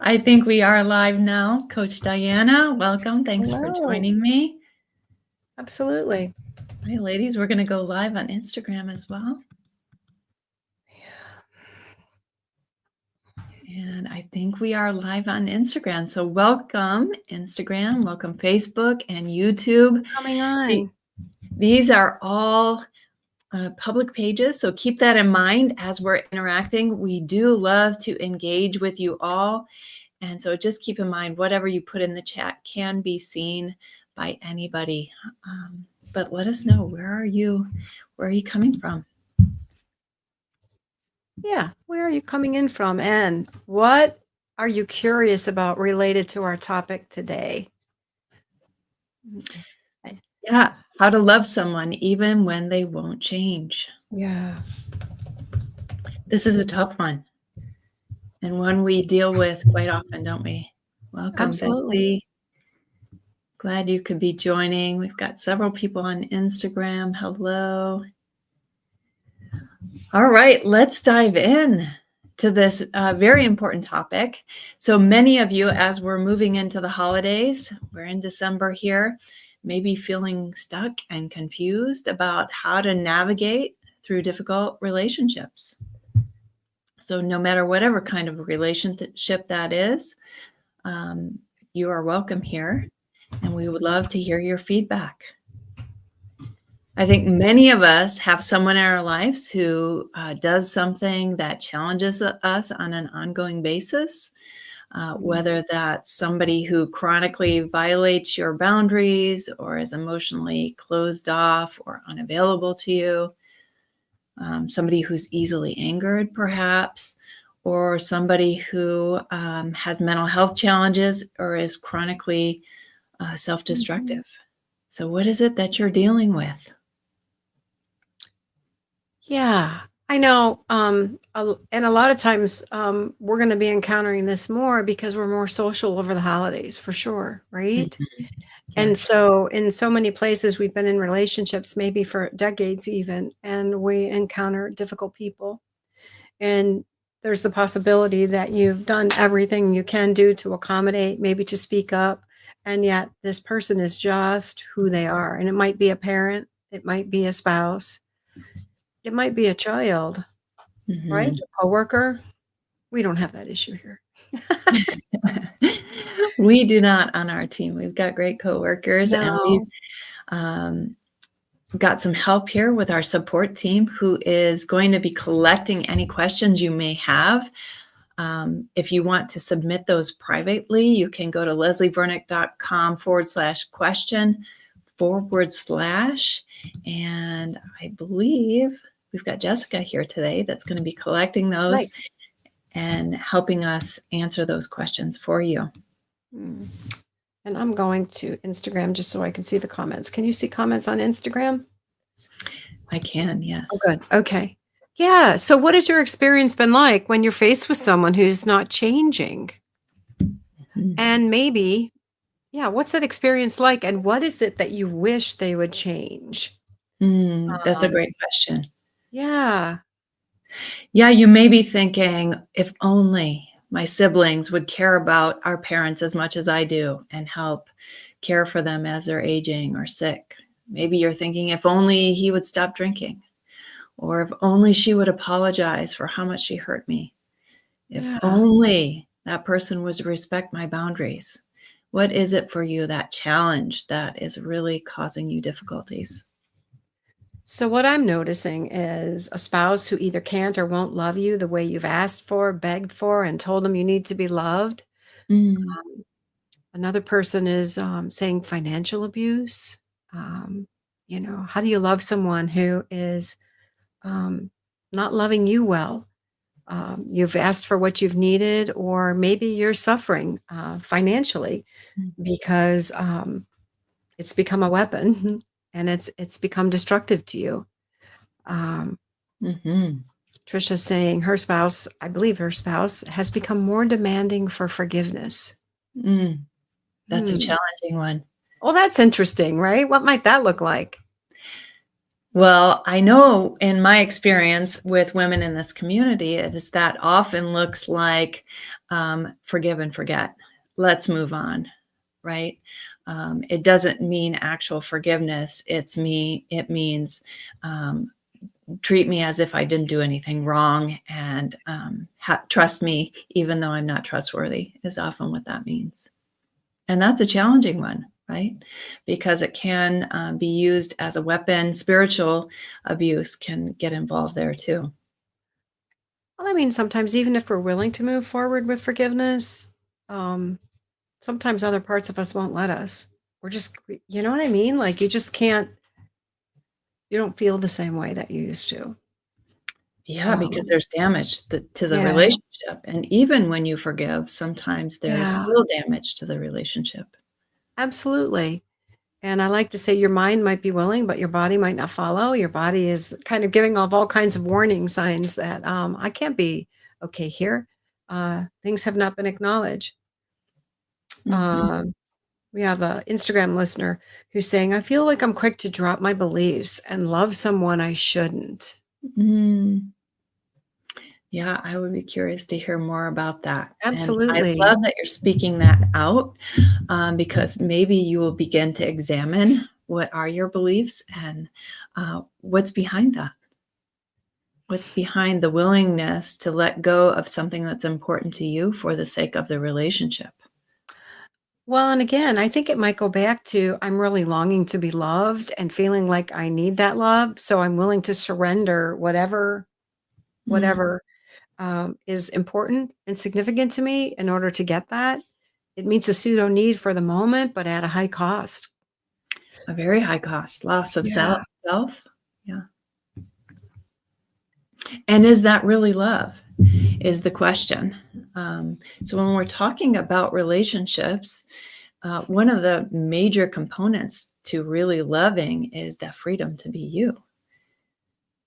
I think we are live now. Coach Diana, welcome. Thanks for Hello. joining me. Absolutely. Hi, ladies. We're going to go live on Instagram as well. And I think we are live on Instagram. So welcome, Instagram. Welcome, Facebook and YouTube. Coming on. These are all public pages. So keep that in mind as we're interacting. We do love to engage with you all. And so just keep in mind, whatever you put in the chat can be seen by anybody. But let us know, where are you coming from? Yeah. Where are you coming in from? And what are you curious about related to our topic today? Yeah. How to love someone even when they won't change. Yeah. This is a tough one. And one we deal with quite often, don't we? Welcome, Absolutely. Betsy. Glad you could be joining. We've got several people on Instagram. Hello. All right, let's dive in to this very important topic. So many of you, as we're moving into the holidays, we're in December here, maybe feeling stuck and confused about how to navigate through difficult relationships. So no matter whatever kind of relationship that is, you are welcome here, and we would love to hear your feedback. I think many of us have someone in our lives who does something that challenges us on an ongoing basis, whether that's somebody who chronically violates your boundaries or is emotionally closed off or unavailable to you, somebody who's easily angered, perhaps, or somebody who has mental health challenges or is chronically self-destructive. So what is it that you're dealing with? Yeah, I know. And a lot of times we're going to be encountering this more because we're more social over the holidays, for sure, right? Mm-hmm. And Yes. so in so many places we've been in relationships, maybe for decades even, and we encounter difficult people. And there's the possibility that you've done everything you can do to accommodate, maybe to speak up, and yet this person is just who they are. And it might be a parent, it might be a spouse, it might be a child, right? Mm-hmm. A coworker. We don't have that issue here. We do not on our team. We've got great coworkers, and we've No. got some help here with our support team who is going to be collecting any questions you may have. If you want to submit those privately, you can go to leslievernick.com/question/. And I believe we've got Jessica here today that's going to be collecting those. Nice. And helping us answer those questions for you. And I'm going to Instagram just so I can see the comments. Can you see comments on Instagram? I can, yes. Oh, good. Okay. Yeah. So what has your experience been like when you're faced with someone who's not changing? Mm-hmm. And maybe, yeah, what's that experience like? And what is it that you wish they would change? That's a great question. Yeah. Yeah, you may be thinking, if only my siblings would care about our parents as much as I do and help care for them as they're aging or sick. Maybe you're thinking, if only he would stop drinking, or if only she would apologize for how much she hurt me. If only that person would respect my boundaries. What is it for you, that challenge that is really causing you difficulties? So what I'm noticing is a spouse who either can't or won't love you the way you've asked for, begged for, and told them you need to be loved. Another person is saying financial abuse. How do you love someone who is not loving you well? You've asked for what you've needed, or maybe you're suffering financially because it's become a weapon and it's become destructive to you. Trisha's saying her spouse, I believe her spouse, has become more demanding for forgiveness. That's a challenging one. Well, that's interesting, right? What might that look like? Well, I know in my experience with women in this community, it is that often looks like forgive and forget. Let's move on, right? It doesn't mean actual forgiveness. It means um, treat me as if I didn't do anything wrong and trust me, even though I'm not trustworthy, is often what that means. And that's a challenging one, right? Because it can be used as a weapon. Spiritual abuse can get involved there too. Well, I mean, sometimes even if we're willing to move forward with forgiveness, um, sometimes other parts of us won't let us. We're just, you know what I mean? Like you just can't, you don't feel the same way that you used to. Yeah, because Um, there's damage to the yeah, relationship. And even when you forgive, sometimes there is yeah, still damage to the relationship. absolutely. And I like to say your mind might be willing, but your body might not follow. Your body is kind of giving off all kinds of warning signs that I can't be okay here. Things have not been acknowledged. Mhm. Um, we have a Instagram listener who's saying, "I feel like I'm quick to drop my beliefs and love someone I shouldn't." Mm. Yeah, I would be curious to hear more about that. And I Absolutely. love that you're speaking that out because maybe you will begin to examine what are your beliefs and what's behind that. What's behind the willingness to let go of something that's important to you for the sake of the relationship? Well, and again, I think it might go back to I'm really longing to be loved and feeling like I need that love, so I'm willing to surrender Mm, whatever is important and significant to me in order to get that. It meets a pseudo need for the moment, but at a high cost. a very high cost, loss of Yeah. self. Yeah. And is that really love? Is the question. So when we're talking about relationships, one of the major components to really loving is that freedom to be you,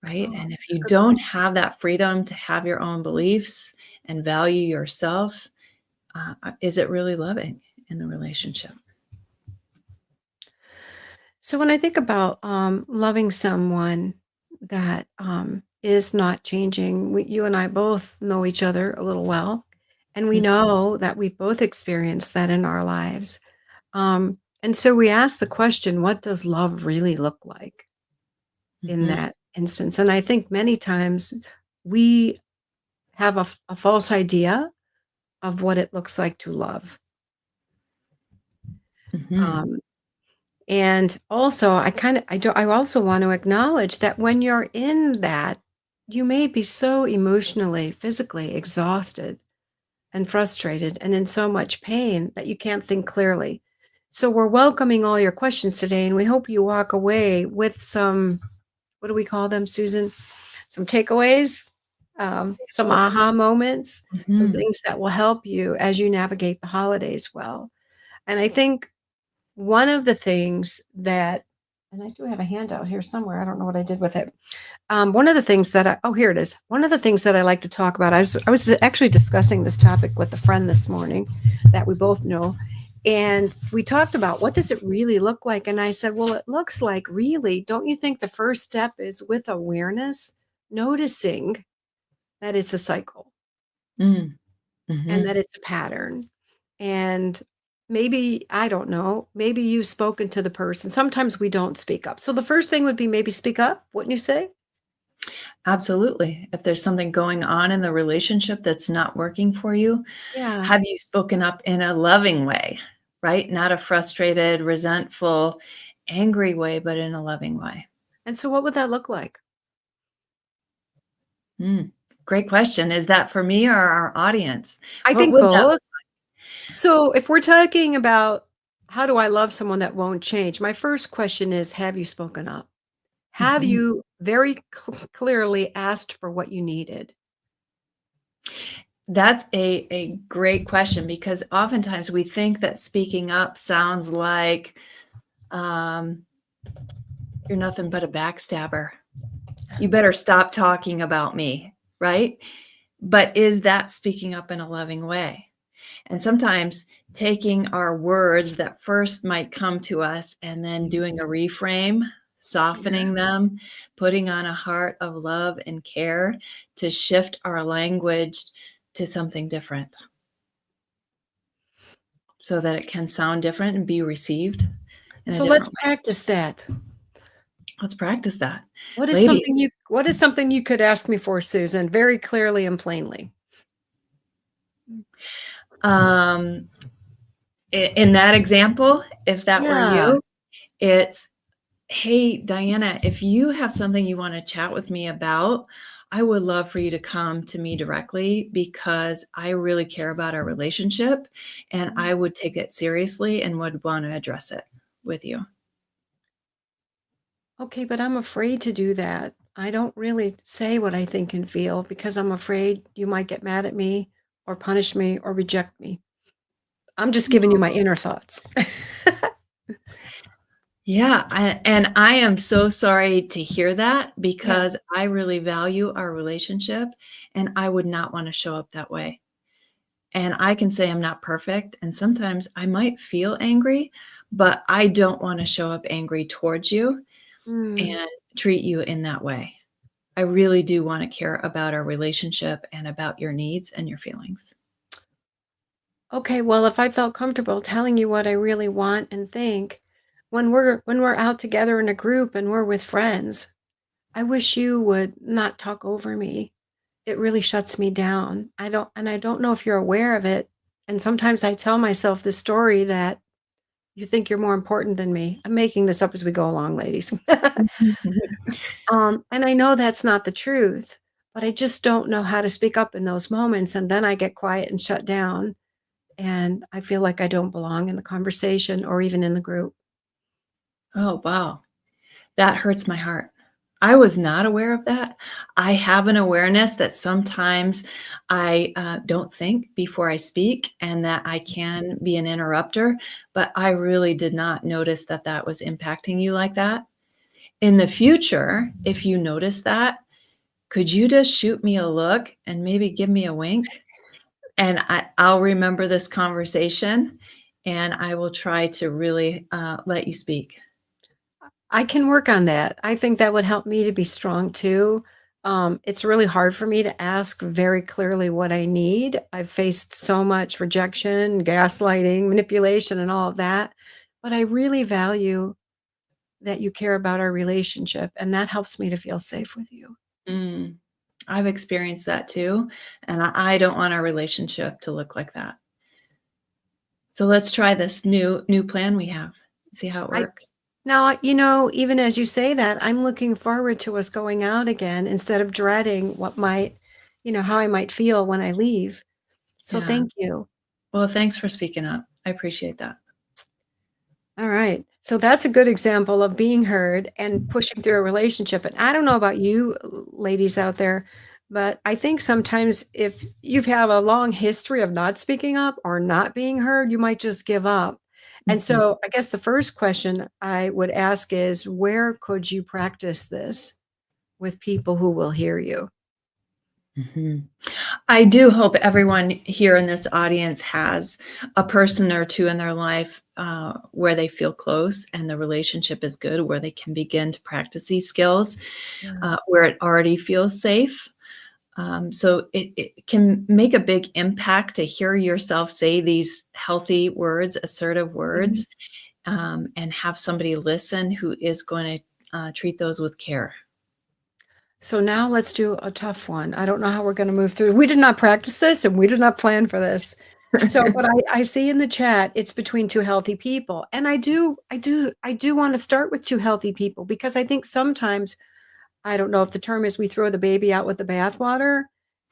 right? Oh, And if a you good point. don't have that freedom to have your own beliefs and value yourself, is it really loving in the relationship? So when I think about loving someone that is not changing, you and I both know each other a little well, and we know that we've both experienced that in our lives. And so we ask the question, what does love really look like in Mhm, that instance? And I think many times we have a false idea of what it looks like to love. mhm, Um, and also, I also want to acknowledge that when you're in that, you may be so emotionally, physically exhausted and frustrated and in so much pain that you can't think clearly. So we're welcoming all your questions today, and we hope you walk away with some, what do we call them, Susan? Some takeaways, some oh, aha moments, some mhm. things that will help you as you navigate the holidays well. And I think one of the things that, and I do have a handout here somewhere. I don't know what I did with it. One of the things that oh, here it is. One of the things that I like to talk about, I was actually discussing this topic with a friend this morning that we both know. And we talked about what does it really look like? And I said, well, it looks like really, don't you think the first step is with awareness, noticing that it's a cycle Mm, and mhm. that it's a pattern. And maybe, I don't know, maybe you've spoken to the person. Sometimes we don't speak up. So the first thing would be maybe speak up, wouldn't you say? Absolutely. If there's something going on in the relationship that's not working for you, Yeah. have you spoken up in a loving way, right? Not a frustrated, resentful, angry way, but in a loving way. And so what would that look like? Mm, great question. Is that for me or our audience? I What think would that both. So if we're talking about how do I love someone that won't change? My first question is, have you spoken up? Have Mhm. you very clearly asked for what you needed? That's a great question because oftentimes we think that speaking up sounds like um, you're nothing but a backstabber. You better stop talking about me, right? But is that speaking up in a loving way? And sometimes taking our words that first might come to us and then doing a reframe. softening them, putting on a heart of love and care to shift our language to something different so that it can sound different and be received in a So let's different way. practice that. Let's practice that. What is Ladies, something you could ask me for, Susan, very clearly and plainly? um, in that example, if that were Yeah. you, it's, hey, Diana, if you have something you want to chat with me about, I would love for you to come to me directly because I really care about our relationship and I would take it seriously and would want to address it with you. Okay, but I'm afraid to do that. I don't really say what I think and feel because I'm afraid you might get mad at me or punish me or reject me. I'm just giving you my inner thoughts. Yeah, and I am so sorry to hear that Yeah. because I really value our relationship and I would not want to show up that way. And I can say I'm not perfect and sometimes I might feel angry, but I don't want to show up angry towards you Mm. and treat you in that way. I really do want to care about our relationship and about your needs and your feelings. Okay, well, if I felt comfortable telling you what I really want and think, when we're out together in a group and we're with friends, I wish you would not talk over me. It really shuts me down. I don't know if you're aware of it. And sometimes I tell myself the story that you think you're more important than me. I'm making this up as we go along, ladies. And I know that's not the truth, but I just don't know how to speak up in those moments. And then I get quiet and shut down. And I feel like I don't belong in the conversation or even in the group. Oh, wow. That hurts my heart. I was not aware of that. I have an awareness that sometimes I don't think before I speak and that I can be an interrupter, but I really did not notice that that was impacting you like that. In the future, if you notice that, could you just shoot me a look and maybe give me a wink? And I'll remember this conversation and I will try to really let you speak. I can work on that. I think that would help me to be strong too. It's really hard for me to ask very clearly what I need. I've faced so much rejection, gaslighting, manipulation, and all of that. But I really value that you care about our relationship, and that helps me to feel safe with you. Mm. I've experienced that too, and I don't want our relationship to look like that. So let's try this new plan we have. See how it I works. Now, even as you say that, I'm looking forward to us going out again instead of dreading how I might feel when I leave. So Yeah. thank you. Well, thanks for speaking up. I appreciate that. All right. So that's a good example of being heard and pushing through a relationship. And I don't know about you ladies out there, but I think sometimes if you've had a long history of not speaking up or not being heard, you might just give up. And Mhm. so I guess the first question I would ask is where could you practice this with people who will hear you? Mhm. I do hope everyone here in this audience has a person or two in their life where they feel close and the relationship is good, where they can begin to practice these skills, Yeah. where it already feels safe. So it can make a big impact to hear yourself say these healthy words, assertive Mhm. words, and have somebody listen who is going to treat those with care. So now let's do a tough one. I don't know how we're going to move through. We did not practice this and we did not plan for this. So, but I see in the chat it's between two healthy people. And I do want to start with two healthy people because I think sometimes, I don't know if the term is we throw the baby out with the bathwater.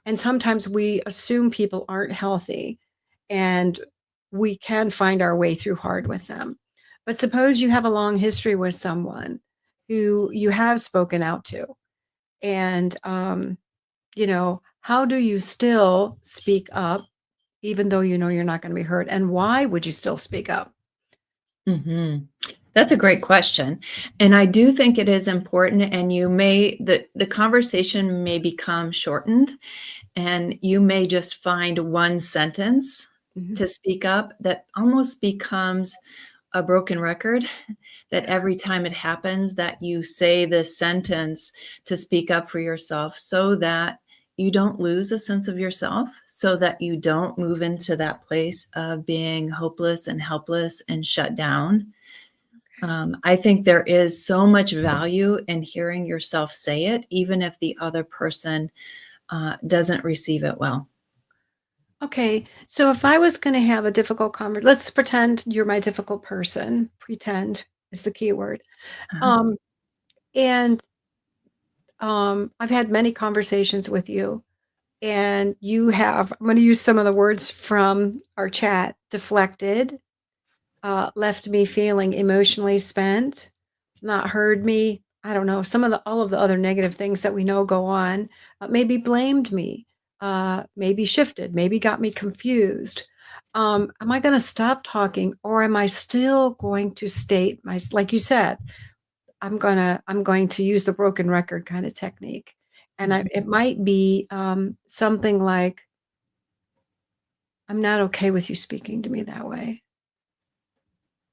And sometimes we assume people aren't healthy and we can find our way through hard with them. But suppose you have a long history with someone who you have spoken out to and, how do you still speak up even though you know you're not going to be heard? And why would you still speak up? Mhm. That's a great question. And I do think it is important and the conversation may become shortened and you may just find one sentence Mhm. to speak up that almost becomes a broken record, that every time it happens that you say this sentence to speak up for yourself so that you don't lose a sense of yourself, so that you don't move into that place of being hopeless and helpless and shut down. I think there is so much value in hearing yourself say it, even if the other person doesn't receive it well. Okay, so if I was going to have a difficult conversation, let's pretend you're my difficult person. Pretend is the key word. Uh-huh. Um, and I've had many conversations with you, and you have, I'm going to use some of the words from our chat, deflected, left me feeling emotionally spent, not heard me. I don't know, some of the all of the other negative things that we know go on, maybe blamed me, maybe shifted, maybe got me confused. Am I going to stop talking, or am I still going to state my, like you said, I'm going to use the broken record kind of technique. And it might be something like, I'm not okay with you speaking to me that way.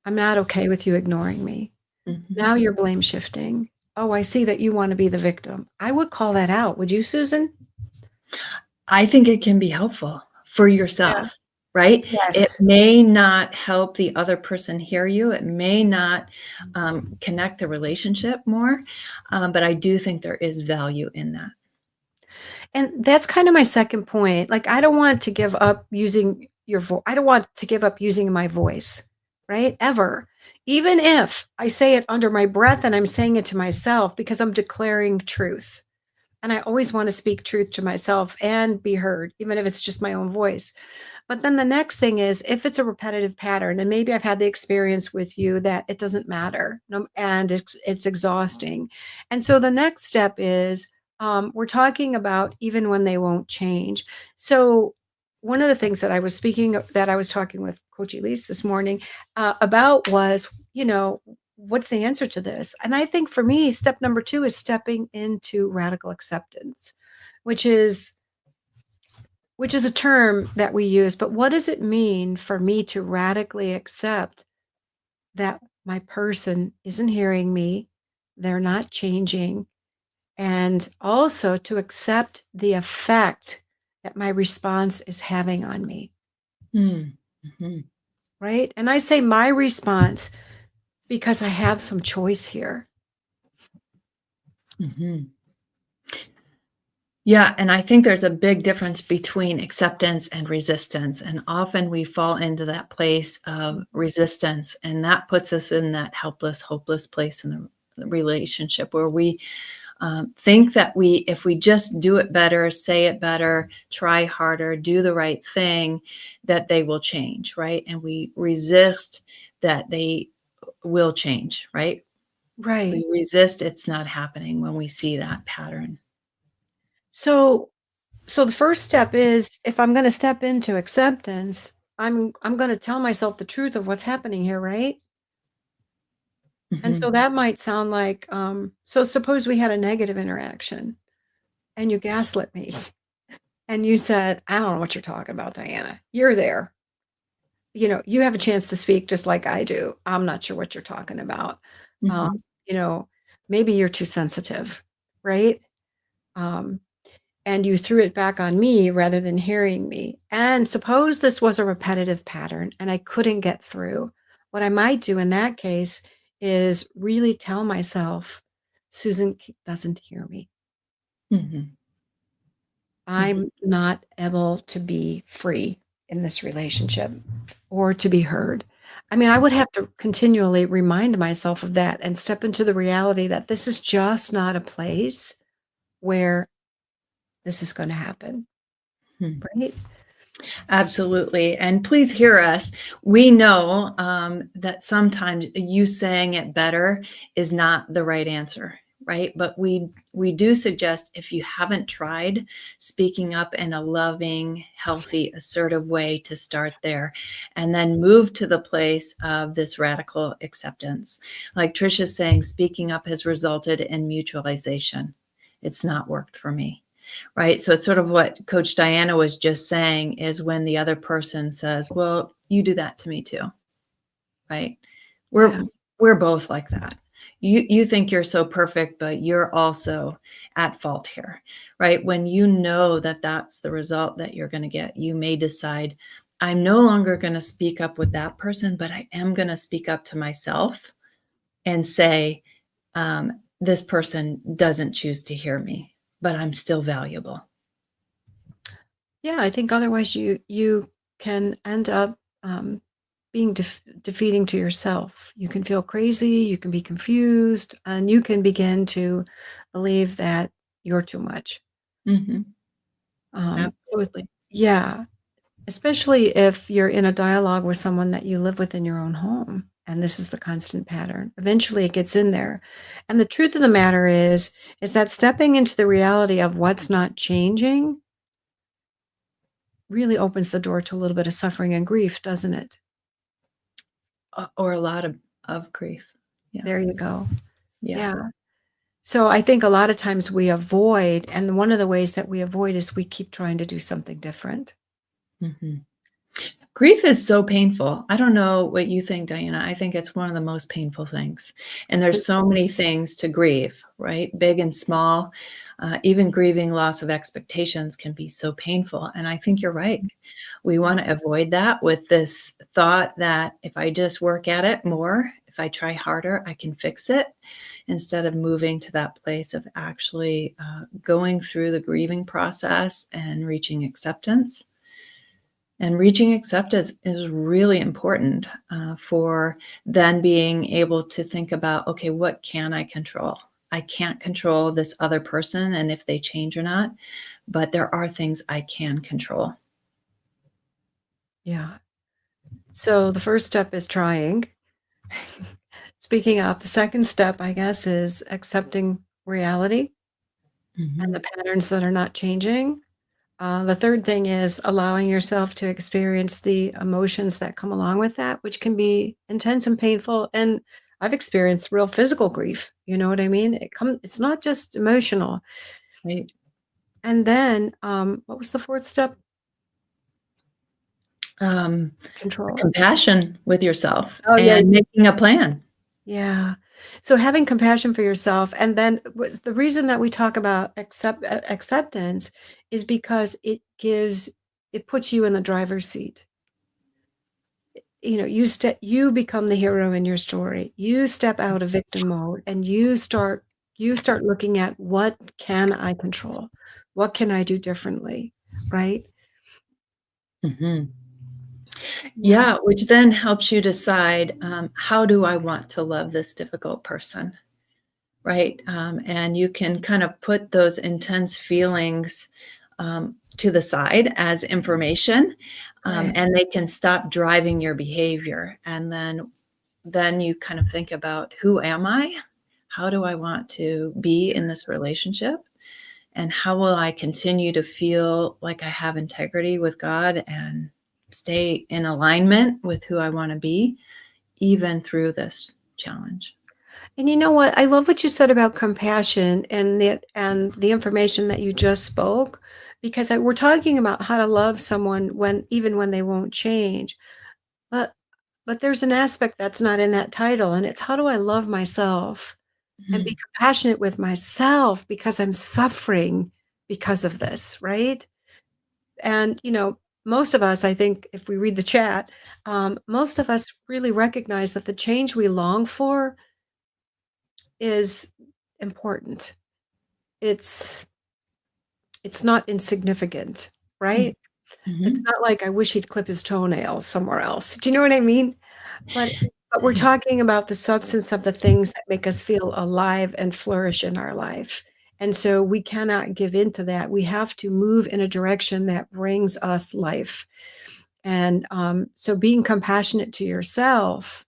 I'm not okay with you ignoring me. Mhm. Now you're blame shifting. Oh, I see that you want to be the victim. I would call that out. Would you, Susan? I think it can be helpful for Yeah. yourself, right? It Yes. may not help the other person hear you. It may not connect the relationship more, but I do think there is value in that. And that's kind of my second point. Like, I don't want to give up using your voice. I don't want to give up using my voice, right? Ever. Even if I say it under my breath and I'm saying it to myself because I'm declaring truth. And I always want to speak truth to myself and be heard, even if it's just my own voice. But then the next thing is, if it's a repetitive pattern, and maybe I've had the experience with you that it doesn't matter, no, and it's exhausting. And so the next step is, we're talking about even when they won't change. So one of the things that that I was talking with Coach Elise this morning about was, what's the answer to this? And I think for me, step number two is stepping into radical acceptance, which is a term that we use, but what does it mean for me to radically accept that my person isn't hearing me, they're not changing, and also to accept the effect that my response is having on me, Mm. Mhm. right? And I say my response because I have some choice here. Mhm. Yeah, and I think there's a big difference between acceptance and resistance. And often we fall into that place of resistance, and that puts us in that helpless, hopeless place in the relationship where we think that if we just do it better, say it better, try harder, do the right thing, that they will change, right? And we resist that they will change, right? Right. We resist it's not happening when we see that pattern. So the first step is, if I'm going to step into acceptance, I'm going to tell myself the truth of what's happening here, right? And so Mhm. that might sound like, so suppose we had a negative interaction and you gaslit me and you said, I don't know what you're talking about, Diana. You're there. You have a chance to speak just like I do. I'm not sure what you're talking about. Um, Mhm. you know, maybe you're too sensitive, right? Um, and you threw it back on me rather than hearing me. And suppose this was a repetitive pattern and I couldn't get through. What I might do in that case is really tell myself, Susan doesn't hear me. Mhm. Mhm. I'm not able to be free in this relationship or to be heard. I mean, I would have to continually remind myself of that and step into the reality that this is just not a place where this is going to happen, Mhm. right? Absolutely, and please hear us. We know, that sometimes you saying it better is not the right answer, right? But we do suggest if you haven't tried, speaking up in a loving, healthy, assertive way to start there, and then move to the place of this radical acceptance. Like Trisha's saying, speaking up has resulted in mutualization. It's not worked for me. Right. So it's sort of what Coach Diana was just saying is when the other person says, well, you do that to me too. Right. We're Yeah. we're both like that. You think you're so perfect, but you're also at fault here, right? When you know that that's the result that you're gonna get, you may decide, "I'm no longer gonna speak up with that person, but I am gonna speak up to myself and say, this person doesn't choose to hear me, but I'm still valuable." Yeah, I think otherwise you can end up being defeating to yourself. You can feel crazy, you can be confused, and you can begin to believe that you're too much. Mhm. So Absolutely. yeah, especially if you're in a dialogue with someone that you live with in your own home, and this is the constant pattern. Eventually, it gets in there, and the truth of the matter is that stepping into the reality of what's not changing really opens the door to a little bit of suffering and grief, doesn't it? Or a lot of grief. Yeah. There you go. Yeah. Yeah. So I think a lot of times we avoid, and one of the ways that we avoid is we keep trying to do something different. Mhm. Grief is so painful. I don't know what you think, Diana. I think it's one of the most painful things. And there's so many things to grieve, right? Big and small. Even grieving loss of expectations can be so painful. And I think you're right. We want to avoid that with this thought that if I just work at it more, if I try harder, I can fix it, instead of moving to that place of actually going through the grieving process and reaching acceptance. And reaching acceptance is really important for then being able to think about, okay, what can I control? I can't control this other person and if they change or not, but there are things I can control. Yeah. So the first step is trying. Speaking of, the second step, I guess, is accepting reality and the Mhm. patterns that are not changing. The third thing is allowing yourself to experience the emotions that come along with that, which can be intense and painful. And I've experienced real physical grief. You know what I mean? It's not just emotional. Right. And then, what was the fourth step? Um, Control. Compassion with yourself Oh yeah, and making a plan. yeah. So having compassion for yourself, and then the reason that we talk about acceptance is because it puts you in the driver's seat. You know, you become the hero in your story. You step out of victim mode and you start looking at what can I control? What can I do differently? Right? Mhm. Yeah. Yeah, which then helps you decide, how do I want to love this difficult person? Right? And you can kind of put those intense feelings to the side as information, Right. and they can stop driving your behavior. And then you kind of think about, who am I? How do I want to be in this relationship? And how will I continue to feel like I have integrity with God and stay in alignment with who I want to be, even through this challenge? And you know what? I love what you said about compassion and the information that you just spoke, because we're talking about how to love someone when even when they won't change. But but there's an aspect that's not in that title, and it's how do I love myself and be Mhm. compassionate with myself because I'm suffering because of this, right? And most of us, I think, if we read the chat, most of us really recognize that the change we long for is important. It's it's not insignificant, Mm. right? It's Mhm. not like I wish he'd clip his toenails somewhere else. Do you know what I mean? But but we're talking about the substance of the things that make us feel alive and flourish in our life. And so we cannot give in to that. We have to move in a direction that brings us life. And so being compassionate to yourself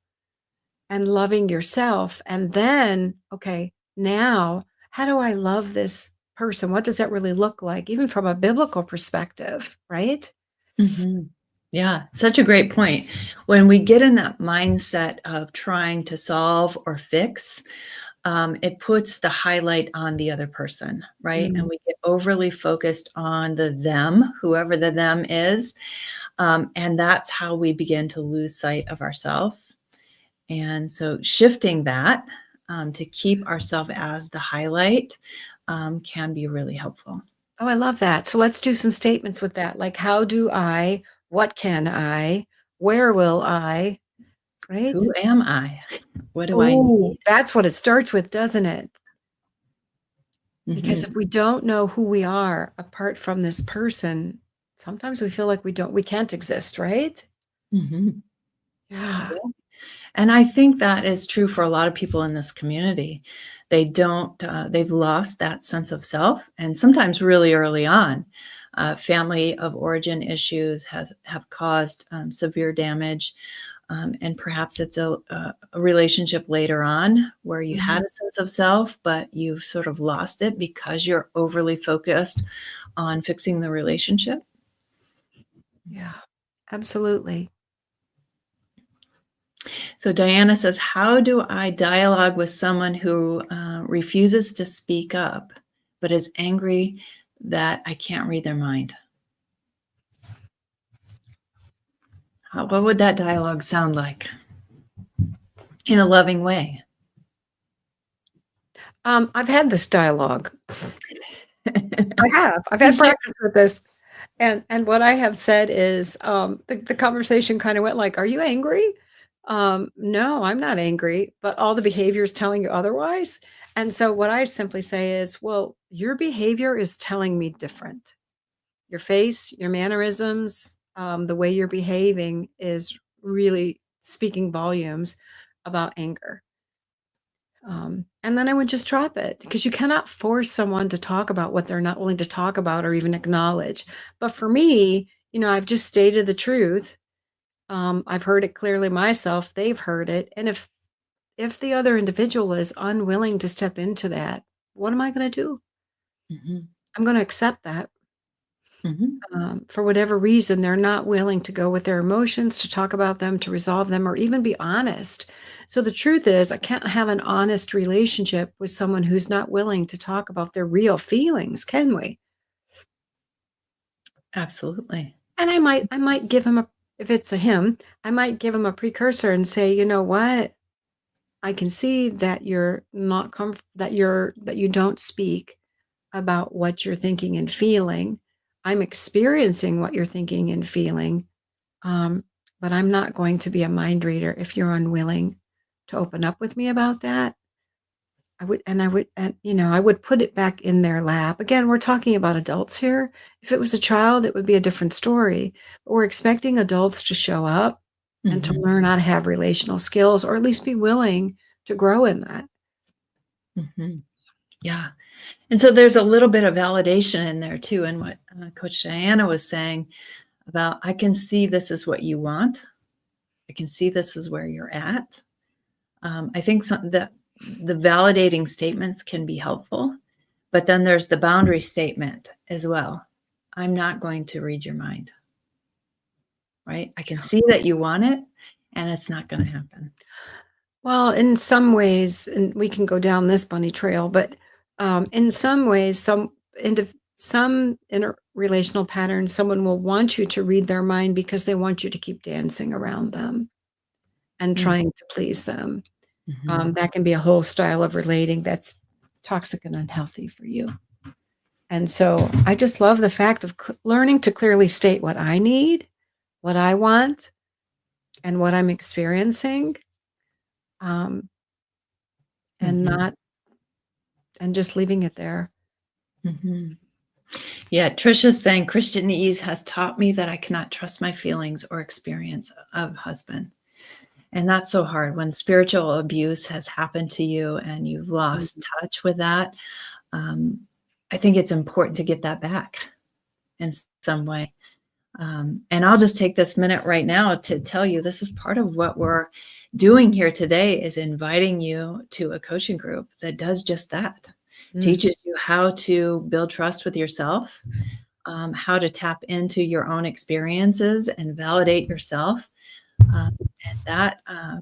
and loving yourself. And then, okay, now how do I love this person? What does that really look like, even from a biblical perspective, right? Mhm. Yeah, such a great point. When we get in that mindset of trying to solve or fix, it puts the highlight on the other person, right? And Mm. we get overly focused on the them, whoever the them is, and that's how we begin to lose sight of ourselves. And so shifting that to keep ourselves as the highlight can be really helpful. Oh, I love that. So let's do some statements with that. Like, how do I? What can I? Where will I? Right? Who am I? What do I Oh, need? that's what it starts with, doesn't it? Because Hmm. if we don't know who we are apart from this person, sometimes we feel like we can't exist, right? Hmm. Yeah. And I think that is true for a lot of people in this community. They don't, they've lost that sense of self, and sometimes really early on. Family of origin issues have caused severe damage, and perhaps it's a relationship later on where you Mhm. had a sense of self, but you've sort of lost it because you're overly focused on fixing the relationship. Yeah. Absolutely. So Diana says, how do I dialogue with someone who refuses to speak up, but is angry that I can't read their mind? What would that dialogue sound like in a loving way? I've had this dialogue. I have. I've Please had share. practice with this. And what I have said is, the conversation kind of went like, "Are you angry?" No, I'm not angry, but all the behavior is telling you otherwise. And so what I simply say is, well, your behavior is telling me different. Your face, your mannerisms, the way you're behaving is really speaking volumes about anger. And then I would just drop it because you cannot force someone to talk about what they're not willing to talk about or even acknowledge. But for me, I've just stated the truth. I've heard it clearly myself. They've heard it. And if the other individual is unwilling to step into that, what am I going to do? Mhm, I'm going to accept that. mhm. For whatever reason, they're not willing to go with their emotions, to talk about them, to resolve them, or even be honest. So the truth is, I can't have an honest relationship with someone who's not willing to talk about their real feelings, can we? Absolutely. And I might give him if it's a him, I might give him a precursor and say, you know what? I can see that you're not that you don't speak about what you're thinking and feeling. I'm experiencing what you're thinking and feeling. Um, but I'm not going to be a mind reader if you're unwilling to open up with me about that. I would put it back in their lap. Again, we're talking about adults here. If it was a child, it would be a different story. But we're expecting adults to show up and to Mhm, learn how to have relational skills, or at least be willing to grow in that. mhm. Yeah. And so there's a little bit of validation in there too, in what Coach Diana was saying about I can see this is what you want. I can see this is where you're at. I think that the validating statements can be helpful, but then there's the boundary statement as well. I'm not going to read your mind, right? I can see that you want it, and it's not going to happen. Well, in some ways, and we can go down this bunny trail, but in some ways, some interrelational patterns, someone will want you to read their mind because they want you to keep dancing around them and trying to please them. Mm-hmm. That can be a whole style of relating that's toxic and unhealthy for you. And so I just love the fact of learning to clearly state what I need, what I want, and what I'm experiencing. Um, and Mm-hmm. not and just leaving it there. Mm-hmm. Yeah, Trisha's saying Christianese has taught me that I cannot trust my feelings or experience of husband. And that's so hard when spiritual abuse has happened to you and you've lost Mhm. touch with that. Um, I think it's important to get that back in some way. And I'll just take this minute right now to tell you this is part of what we're doing here today is inviting you to a coaching group that does just that. Mm. Teaches you how to build trust with yourself, how to tap into your own experiences and validate yourself. Um, and that I'll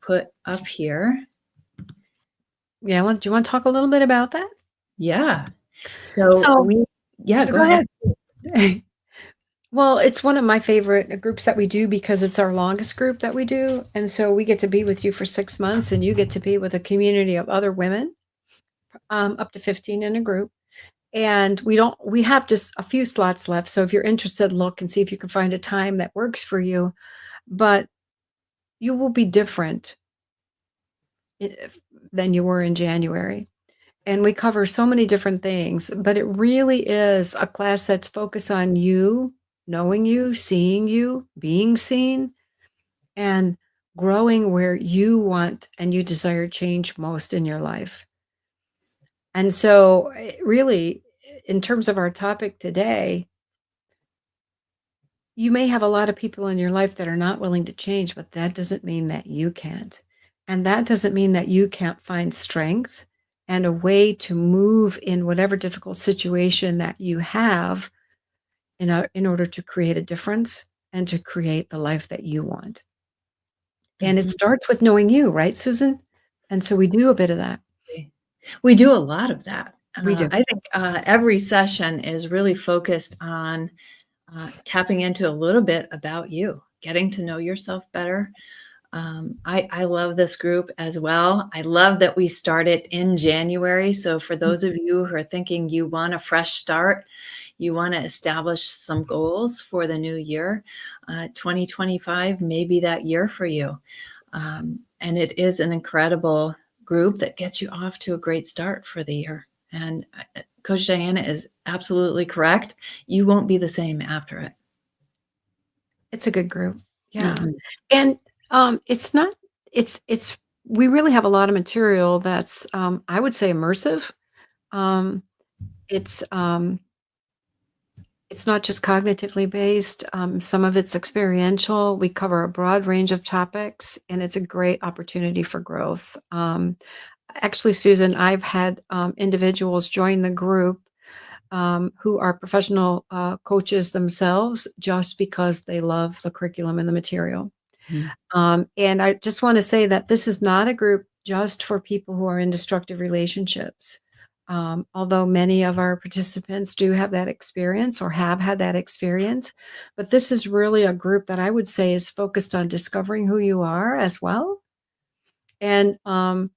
put up here. Yeah, well, do you wanna talk a little bit about that? Yeah. So So yeah, no, go go ahead. ahead. Well, it's one of my favorite groups that we do because it's our longest group that we do. And so we get to be with you for 6 months and you get to be with a community of other women, up to 15 in a group. And we have just a few slots left. So if you're interested, look and see if you can find a time that works for you. But you will be different if, than you were in January. And we cover so many different things, but it really is a class that's focused on you, knowing you, seeing you, being seen, and growing where you want and you desire change most in your life. And so, really, in terms of our topic today, you may have a lot of people in your life that are not willing to change, but that doesn't mean that you can't. And that doesn't mean that you can't find strength and a way to move in whatever difficult situation that you have in order to create a difference and to create the life that you want. And it Mhm. starts with knowing you, right, Susan? And so we do a bit of that. We do a lot of that. We do. I think every session is really focused on tapping into a little bit about you, getting to know yourself better. I love this group as well. I love that we started in January. So, for those of you who are thinking you want a fresh start, you want to establish some goals for the new year, 2025 may be that year for you. And it is an incredible group that gets you off to a great start for the year. And Coach Diana is absolutely correct. You won't be the same after it. It's a good group. Yeah. Mhm. And, it's not it's we really have a lot of material that's, I would say immersive. Um, it's, um it's not just cognitively based, some of it's experiential. We cover a broad range of topics, and it's a great opportunity for growth. Actually, Susan, I've had, individuals join the group, who are professional, coaches themselves just because they love the curriculum and the material. Mhm. And I just want to say that this is not a group just for people who are in destructive relationships. Although many of our participants do have that experience or have had that experience, but this is really a group that I would say is focused on discovering who you are as well. And I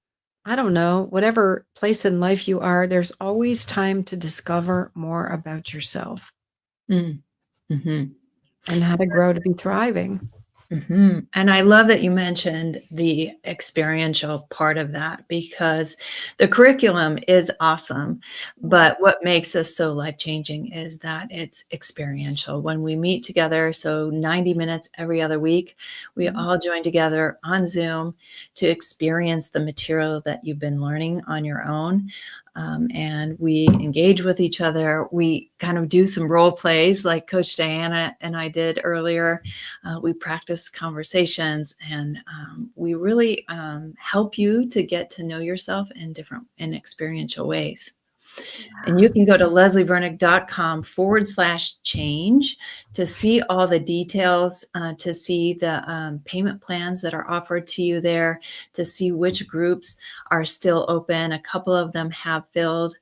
don't know, whatever place in life you are, there's always time to discover more about yourself Mm. Mhm. and how to grow to be thriving. Mhm. And I love that you mentioned the experiential part of that because the curriculum is awesome. But what makes us so life changing is that it's experiential. When we meet together, so 90 minutes every other week, we Mhm. all join together on Zoom to experience the material that you've been learning on your own. And we engage with each other. We kind of do some role plays like Coach Diana and I did earlier. We practice conversations and we really help you to get to know yourself in different and experiential ways. And you can go to leslievernick.com/change to see all the details, to see the payment plans that are offered to you there, to see which groups are still open. A couple of them have filled.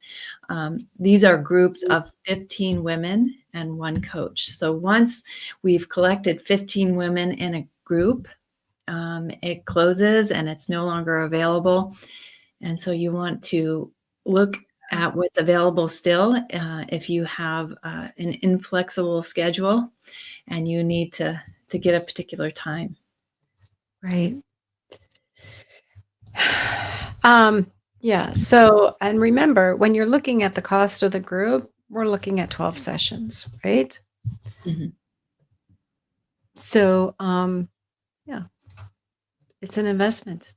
These are groups of 15 women and one coach. So once we've collected 15 women in a group, it closes and it's no longer available. And so you want to look at what's available still. If you have an inflexible schedule and you need to get a particular time. Right. Um, yeah. So, and remember, when you're looking at the cost of the group, we're looking at 12 sessions, right? Mhm. So, yeah, it's an investment.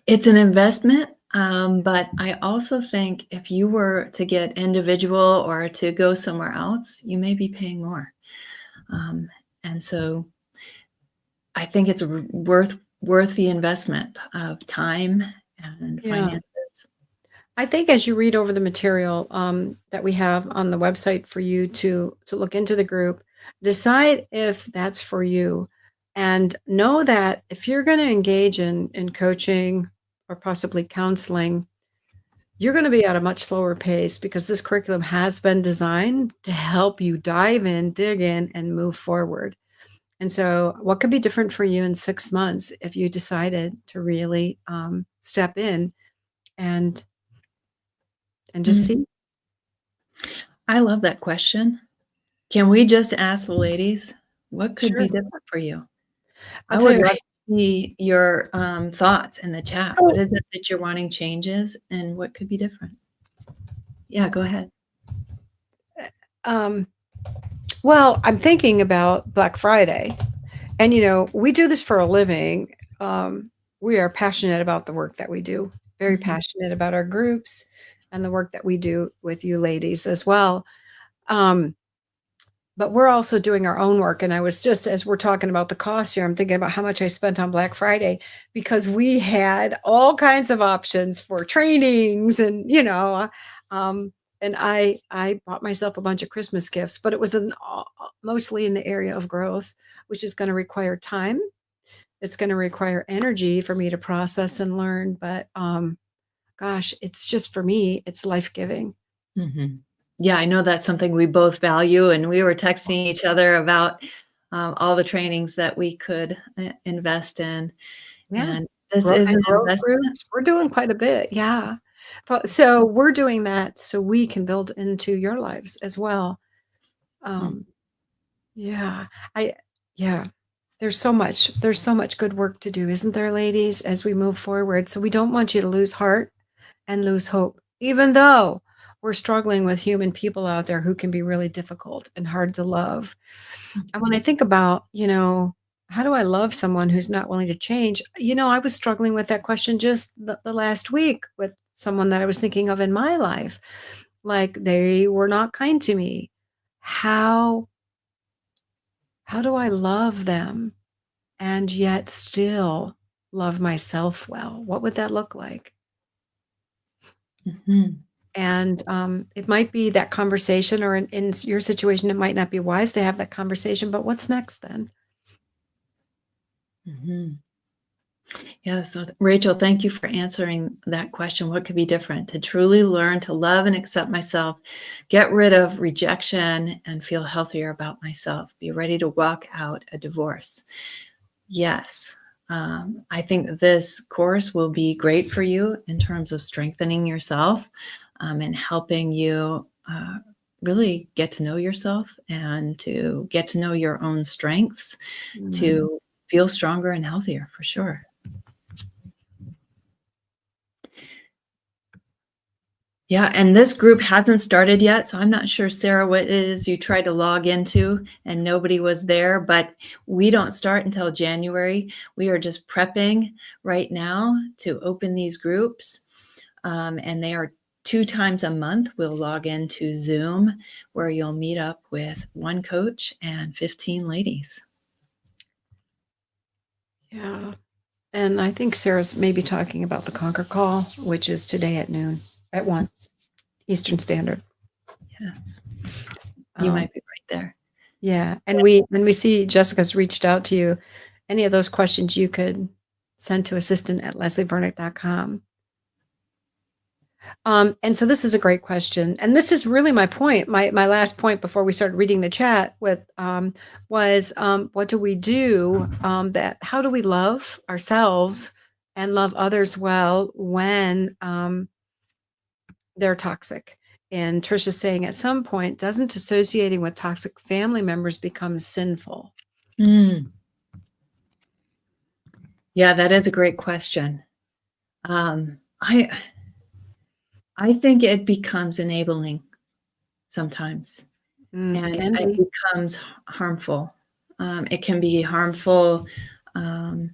It's an investment, but I also think if you were to get individual or to go somewhere else, you may be paying more. Um, and so I think it's worth the investment of time and Yeah. finances. I think as you read over the material that we have on the website for you to look into the group, decide if that's for you, and know that if you're going to engage in coaching or possibly counseling, you're going to be at a much slower pace because this curriculum has been designed to help you dive in, dig in, and move forward. And so, what could be different for you in 6 months if you decided to really step in and just Mm. see? I love that question. Can we just ask the ladies, what could be Sure. different for you? I'll I tell would you. love to see your, thoughts in the chat. What So, is it that you're wanting changes, and what could be different? Yeah, go ahead. um, well, I'm thinking about Black Friday. And, we do this for a living. We are passionate about the work that we do, very Mhm. passionate about our groups and the work that we do with you ladies as well. Um, but we're also doing our own work. And I was just, as we're talking about the cost here, I'm thinking about how much I spent on Black Friday because we had all kinds of options for trainings um, and I bought myself a bunch of Christmas gifts, but it was mostly in the area of growth, which is going to require time. It's going to require energy for me to process and learn. But gosh, it's just for me, it's life giving. Mhm. Yeah, I know that's something we both value, and we were texting each other about, all the trainings that we could, invest in, Yeah. and this is And an growth investment. groups, we're doing quite a bit, yeah. But so we're doing that so we can build into your lives as well. Mm, Um, yeah, I yeah, there's so much good work to do, isn't there, ladies, as we move forward? So we don't want you to lose heart and lose hope, even though we're struggling with human people out there who can be really difficult and hard to love. And when I mhm. think about, how do I love someone who's not willing to change? I was struggling with that question just the last week with someone that I was thinking of in my life. Like they were not kind to me. How how do I love them and yet still love myself well? What would that look like? Mhm. And it might be that conversation, or in your situation, it might not be wise to have that conversation. But what's next then? Mhm. Yeah, so Rachel, thank you for answering that question. What could be different? To truly learn to love and accept myself, get rid of rejection, and feel healthier about myself. Be ready to walk out a divorce. Yes. I think that this course will be great for you in terms of strengthening yourself and helping you really get to know yourself and to get to know your own strengths Mhm. to feel stronger and healthier for sure. Yeah, and this group hasn't started yet, so I'm not sure, Sarah, what it is you tried to log into and nobody was there, but we don't start until January. We are just prepping right now to open these groups, and they are 2 times a month. We'll log into Zoom where you'll meet up with 1 coach and 15 ladies. Yeah. And I think Sarah's maybe talking about the Conquer Call, which is today at noon, at 1 Eastern Standard. Yes, you Um, might be right there. yeah, and we see Jessica's reached out to you. Any of those questions you could send to assistant@leslievernick.com. And so this is a great question, and this is really my point. My last point before we started reading the chat was what do we do? That how do we love ourselves and love others well when they're toxic? And Trisha's saying at some point, doesn't associating with toxic family members become sinful? Mm, yeah, that is a great question. Um, I I think it becomes enabling sometimes, It and can it be. becomes harmful. It can be harmful. Um,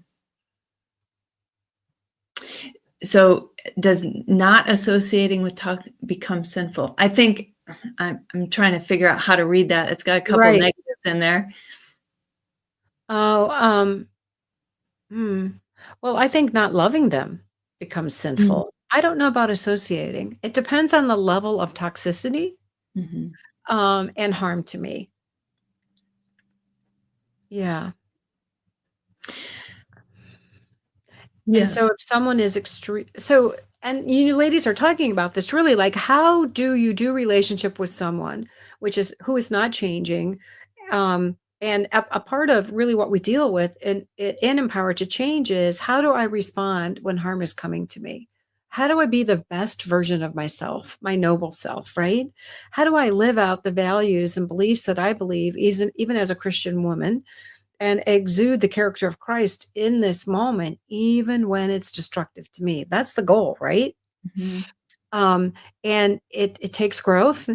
so, does not associating with talk become sinful? I think I'm trying to figure out how to read that. It's got a couple Right. negatives in there. Oh, hmm. Well, I think not loving them becomes Mm, sinful. I don't know about associating. It depends on the level of toxicity, mhm. and harm to me. Yeah. And Yeah. so if someone is extreme, so and you ladies are talking about this really, like, how do you do relationship with someone which is who is not changing? And a part of really what we deal with in Empower to Change is, how do I respond when harm is coming to me? How do I be the best version of myself, my noble self, right? How do I live out the values and beliefs that I believe, even as a Christian woman, and exude the character of Christ in this moment, even when it's destructive to me? That's the goal, right? Mhm. Um, and it takes growth.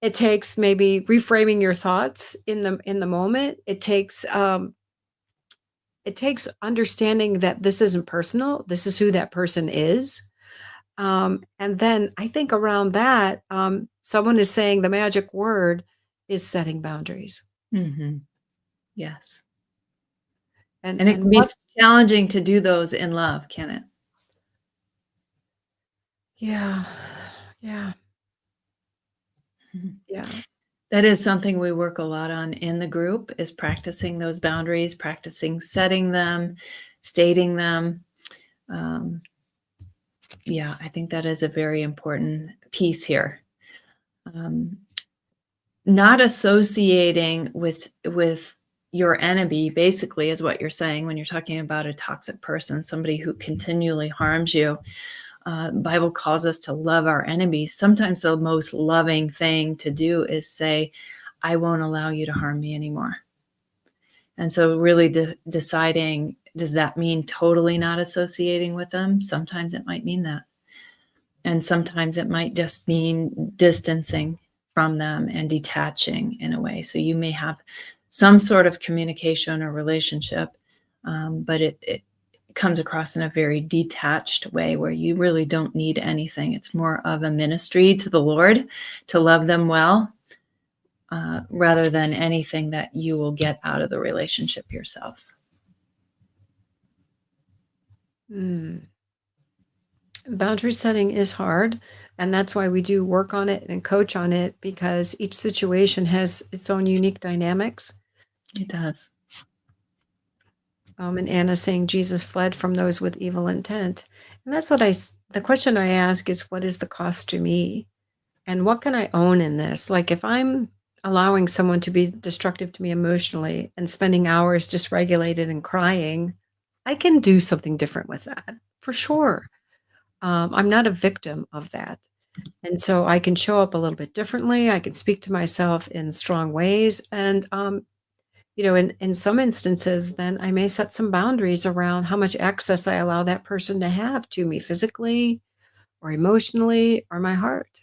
It takes maybe reframing your thoughts in the moment. It takes understanding that this isn't personal. This is who that person is. And then I think around that, someone is saying the magic word is setting boundaries. Mhm. Yes. And And it and can be what challenging to do those in love, can it? Yeah. Yeah. Mhm. Yeah. That is something we work a lot on in the group, is practicing those boundaries, practicing setting them, stating them. Um, yeah, I think that is a very important piece here. Um, Not associating with your enemy, basically, is what you're saying when you're talking about a toxic person, somebody who continually harms you. Bible calls us to love our enemies. Sometimes the most loving thing to do is say, I won't allow you to harm me anymore. And so really deciding, does that mean totally not associating with them? Sometimes it might mean that. And sometimes it might just mean distancing from them and detaching in a way. So you may have some sort of communication or relationship, but it comes across in a very detached way where you really don't need anything. It's more of a ministry to the Lord to love them well, rather than anything that you will get out of the relationship yourself. Mm. Boundary setting is hard, and that's why we do work on it and coach on it, because each situation has its own unique dynamics. It does. And Anna saying Jesus fled from those with evil intent. And that's the question I ask is, what is the cost to me? And what can I own in this? Like, if I'm allowing someone to be destructive to me emotionally and spending hours dysregulated and crying, I can do something different with that for sure. I'm not a victim of that. And so I can show up a little bit differently. I can speak to myself in strong ways. And, in some instances, then I may set some boundaries around how much access I allow that person to have to me physically or emotionally or my heart.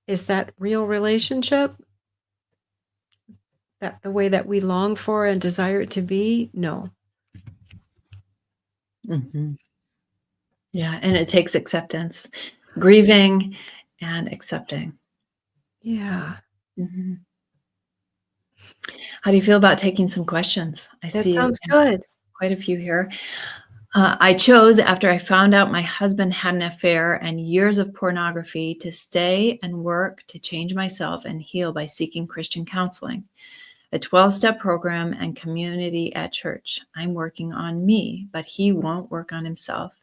Is that real relationship? That the way that we long for and desire it to be? No. Mhm. Yeah, and it takes acceptance, grieving and accepting. Yeah. Mhm. How do you feel about taking some questions? I That see sounds good. quite a few here. I chose, after I found out my husband had an affair and years of pornography, to stay and work to change myself and heal by seeking Christian counseling, a 12-step program, and community at church. I'm working on me, but he won't work on himself.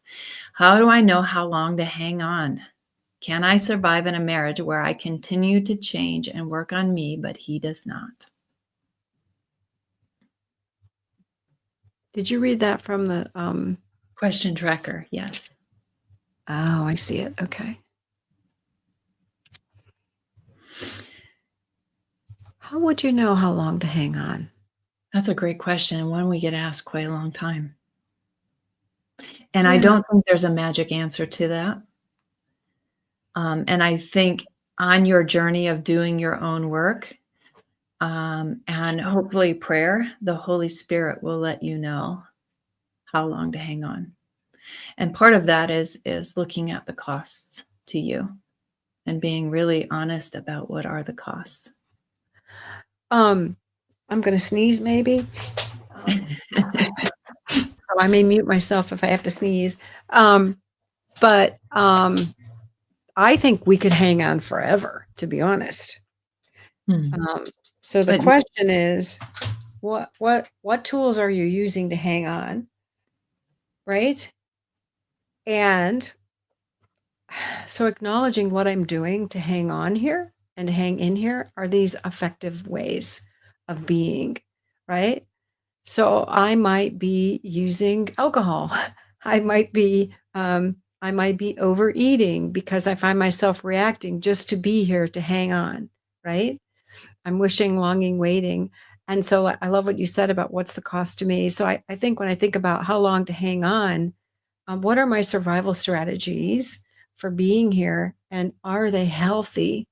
How do I know how long to hang on? Can I survive in a marriage where I continue to change and work on me, but he does not? Did you read that from the Question tracker, yes. Oh, I see it. Okay. How would you know how long to hang on? That's a great question, and one we get asked quite a long time. And I Yeah. don't think there's a magic answer to that. And I think on your journey of doing your own work, and hopefully prayer, the Holy Spirit will let you know how long to hang on. And part of that is looking at the costs to you and being really honest about what are the costs. I'm gonna sneeze maybe. Um, so I may mute myself if I have to sneeze. But I think we could hang on forever, to be honest. Hmm. Um, so the But question is, what tools are you using to hang on, right? And so acknowledging what I'm doing to hang on here and to hang in here are these effective ways of being, right? So I might be using alcohol. I might be overeating because I find myself reacting just to be here to hang on, right? I'm wishing, longing, waiting. And so I love what you said about what's the cost to me. So I think when I think about how long to hang on, what are my survival strategies for being here? And are they healthy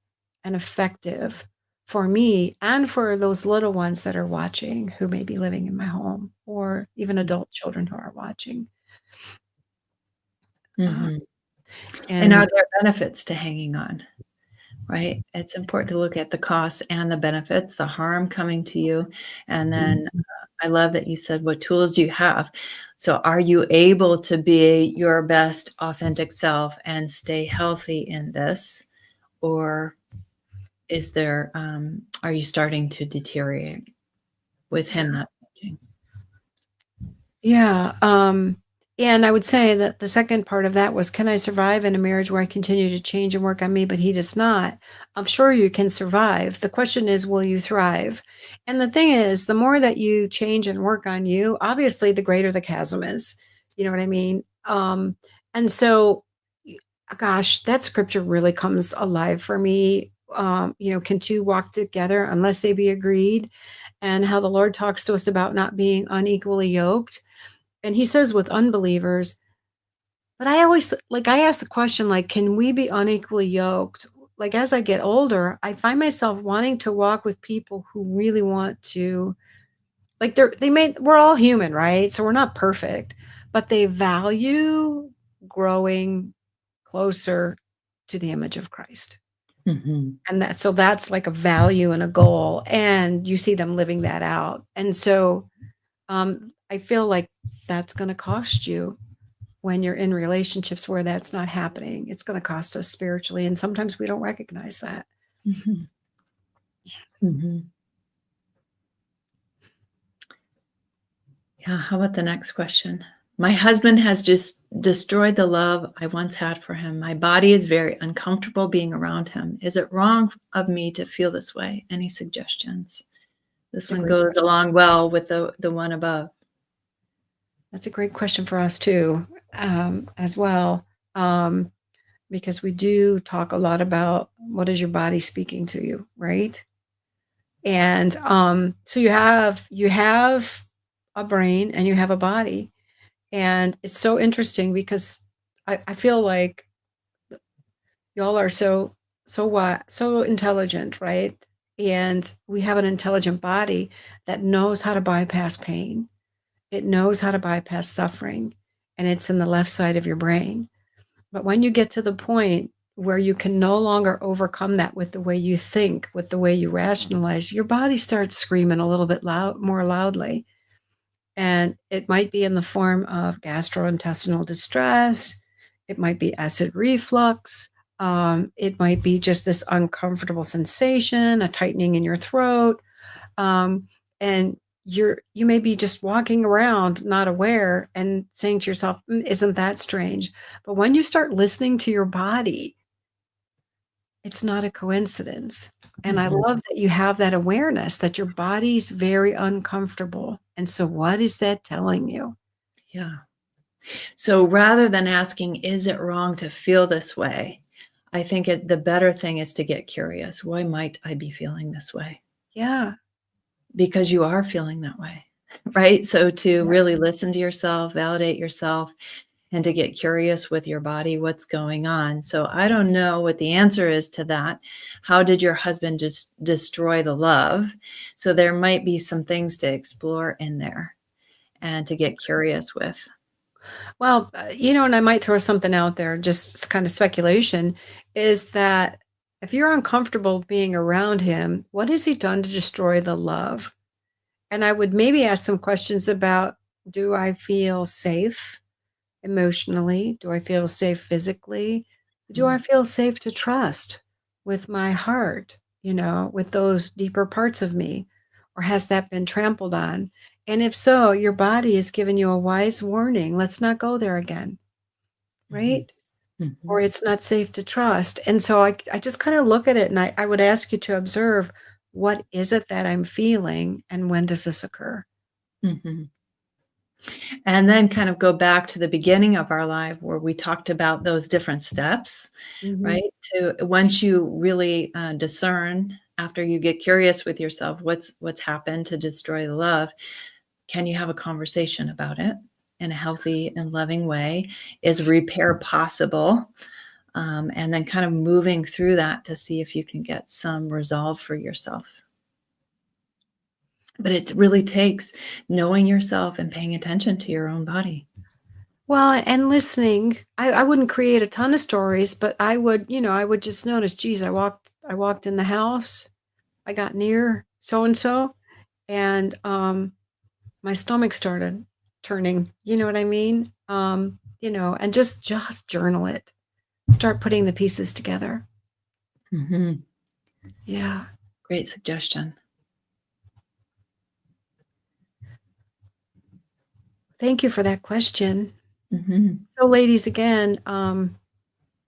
and effective for me and for those little ones that are watching who may be living in my home or even adult children who are watching? Uh, Mhm. And and are there benefits to hanging on? Right? It's important to look at the costs and the benefits, the harm coming to you, and then, I love that you said, "What tools do you have?" So, are you able to be your best authentic self and stay healthy in this, or is there, are you starting to deteriorate with him not changing? Yeah, and I would say that the second part of that was, can I survive in a marriage where I continue to change and work on me, but he does not? I'm sure you can survive. The question is, will you thrive? And the thing is, the more that you change and work on you, obviously, the greater the chasm is. You know what I mean? And so, y- gosh, that scripture really comes alive for me. Can two walk together unless they be agreed? And how the Lord talks to us about not being unequally yoked, and he says with unbelievers, but I always like I ask the question, like, can we be unequally yoked? Like as I get older, I find myself wanting to walk with people who really want to, like, we're all human, right? So we're not perfect, but they value growing closer to the image of Christ. Mhm. And that's like a value and a goal. And you see them living that out. And so I feel like that's going to cost you when you're in relationships where that's not happening. It's going to cost us spiritually. And sometimes we don't recognize that. Mhm. Mhm. Yeah, how about the next question? My husband has just destroyed the love I once had for him. My body is very uncomfortable being around him. Is it wrong of me to feel this way? Any suggestions? This It's a one great goes question. along well with the one above. That's a great question for us too, as well, because we do talk a lot about what is your body speaking to you, right? And so you have a brain and you have a body, and it's so interesting because I feel like y'all are so intelligent, right? And we have an intelligent body that knows how to bypass pain. It knows how to bypass suffering, and it's in the left side of your brain. But when you get to the point where you can no longer overcome that with the way you think, with the way you rationalize, your body starts screaming a little bit more loudly. And it might be in the form of gastrointestinal distress. It might be acid reflux. It might be just this uncomfortable sensation, a tightening in your throat. And you may be just walking around not aware and saying to yourself, isn't that strange? But when you start listening to your body, it's not a coincidence. And I Mhm. love that you have that awareness that your body's very uncomfortable. And so what is that telling you? Yeah. So rather than asking, is it wrong to feel this way? I think the better thing is to get curious. Why might I be feeling this way? Yeah. Because you are feeling that way, right? So to Yeah. really listen to yourself, validate yourself, and to get curious with your body, what's going on. So I don't know what the answer is to that. How did your husband just destroy the love? So there might be some things to explore in there and to get curious with. Well, and I might throw something out there, just kind of speculation, is that if you're uncomfortable being around him, what has he done to destroy the love? And I would maybe ask some questions about, do I feel safe emotionally? Do I feel safe physically? Do I Mm. feel safe to trust with my heart, with those deeper parts of me? Or has that been trampled on? And if so, your body has given you a wise warning. Let's not go there again. right? Or Mhm. it's not safe to trust. And so I just kind of look at it and I would ask you to observe, what is it that I'm feeling and when does this occur? Mhm. And then kind of go back to the beginning of our life where we talked about those different steps, Mhm. right? To once you really discern after you get curious with yourself, what's happened to destroy the love, can you have a conversation about it in a healthy and loving way? Is repair possible? And then kind of moving through that to see if you can get some resolve for yourself. But it really takes knowing yourself and paying attention to your own body. Well, and listening, I wouldn't create a ton of stories, but I would, I would just notice, geez, I walked in the house, I got near so and so, and my stomach started turning. You know what I mean? And just journal it. Start putting the pieces together. Mhm. Yeah. Great suggestion. Thank you for that question. Mhm. So, ladies, again,